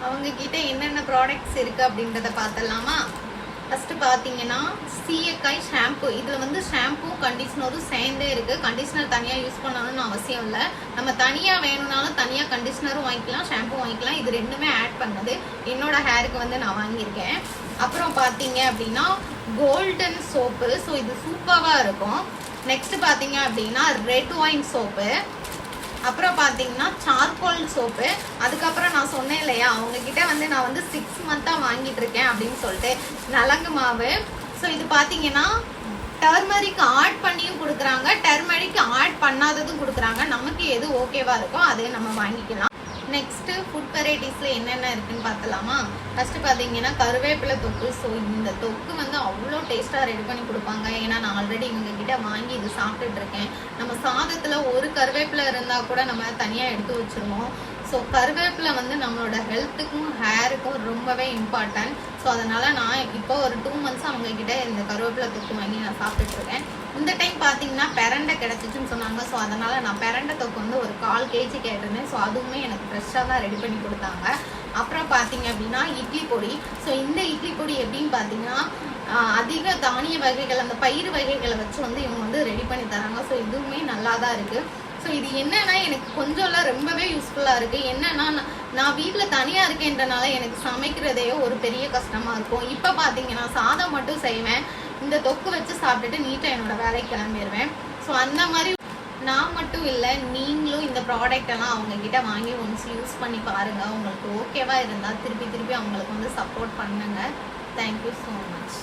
அவங்க கிட்ட என்னென்ன ப்ராடக்ட்ஸ் இருக்குது அப்படின்றத பார்த்துடலாமா? ஃபஸ்ட்டு பார்த்தீங்கன்னா சீயக்காய் ஷாம்பு. இதில் வந்து ஷாம்பு கண்டிஷ்னரும் சேர்ந்தே இருக்குது. கண்டிஷ்னர் தனியாக யூஸ் பண்ணணும்னு அவசியம் இல்லை. நம்ம தனியாக வேணும்னாலும் தனியாக கண்டிஷ்னரும் வாங்கிக்கலாம், ஷாம்பு வாங்கிக்கலாம். இது ரெண்டுமே ஆட் பண்ணது என்னோட ஹேருக்கு வந்து நான் வாங்கியிருக்கேன். அப்புறம் பார்த்தீங்க அப்படின்னா கோல்டன் சோப்பு. ஸோ இது சூப்பராக இருக்கும். நெக்ஸ்ட் பார்த்தீங்க அப்படின்னா ரெட் ஒயின் சோப்பு. அப்புறம் பார்த்தீங்கன்னா சார்கோல் சோப்பு. அதுக்கப்புறம் நான் சொன்னேன் இல்லையா, அவங்கக்கிட்ட வந்து நான் வந்து 6 மந்த்தாக வாங்கிட்டு இருக்கேன் அப்படின்னு சொல்லிட்டு நலங்கு மாவு. ஸோ இது பார்த்தீங்கன்னா டர்மரிக் ஆட் பண்ணியும் கொடுக்குறாங்க, டர்மரிக் ஆட் பண்ணாததும் கொடுக்குறாங்க. நமக்கு எது ஓகேவா இருக்கோ அதே நம்ம வாங்கிக்கலாம். நெக்ஸ்ட்டு ஃபுட் வெரைட்டிஸில் என்னென்ன இருக்குதுன்னு பார்த்தலாமா? ஃபஸ்ட்டு பார்த்தீங்கன்னா கருவேப்பிலை தொக்கு. ஸோ இந்த தொக்கு வந்து அவ்வளோ டேஸ்ட்டாக ரெடி பண்ணி கொடுப்பாங்க. ஏன்னா நான் ஆல்ரெடி இவங்ககிட்ட வாங்கி இது சாப்பிட்டுட்ருக்கேன். நம்ம சாதத்தில் ஒரு கருவேப்பிலை இருந்தால் கூட நம்ம தனியாக எடுத்து வச்சுருவோம். ஸோ கருவேப்பிலை வந்து நம்மளோட ஹெல்த்துக்கும் ஹேருக்கும் ரொம்பவே இம்பார்ட்டன்ட். ஸோ அதனால் நான் இப்போ ஒரு 2 மந்த்ஸ் அவங்கக்கிட்ட இந்த கருவேப்பிலை தொக்கு வாங்கி நான் சாப்பிட்டுட்ருக்கேன். இந்த டைம் பார்த்தீங்கன்னா பெரண்டை கிடச்சிச்சுன்னு சொன்னாங்க. ஸோ அதனால் நான் பெரண்டை தொக்கு வந்து ஒரு 1/4 kg கேட்டிருந்தேன். ஸோ அதுவுமே எனக்கு ஃப்ரெஷ்ஷாக தான் ரெடி பண்ணி கொடுத்தாங்க. அப்புறம் பார்த்தீங்க அப்படின்னா இட்லி பொடி. ஸோ இந்த இட்லி பொடி எப்படின்னு பார்த்தீங்கன்னா அதிக தானிய வகைகள், அந்த பயிர் வகைகளை வச்சு வந்து இவங்க வந்து ரெடி பண்ணி தராங்க. ஸோ இதுவுமே நல்லா தான் இருக்குது. ஸோ இது என்னன்னா எனக்கு கொஞ்சம்லாம் ரொம்பவே யூஸ்ஃபுல்லாக இருக்குது. என்னன்னா நான் வீட்டில் தனியாக இருக்கேன்றனால எனக்கு சமைக்கிறதே ஒரு பெரிய கஷ்டமாக இருக்கும். இப்போ பார்த்தீங்கன்னா சாதம் மட்டும் செய்வேன், இந்த தொக்கு வச்சு சாப்பிட்டுட்டு நீட்டாக என்னோடய வேலைக்கு கிளம்பிடுவேன். ஸோ அந்த மாதிரி நான் மட்டும் இல்லை, நீங்களும் இந்த ப்ராடக்ட் எல்லாம் அவங்கக்கிட்ட வாங்கி ஒன்ஸ் யூஸ் பண்ணி பாருங்கள். உங்களுக்கு ஓகேவா இருந்தால் திருப்பி அவங்களுக்கு வந்து சப்போர்ட் பண்ணுங்கள். Thank you so much.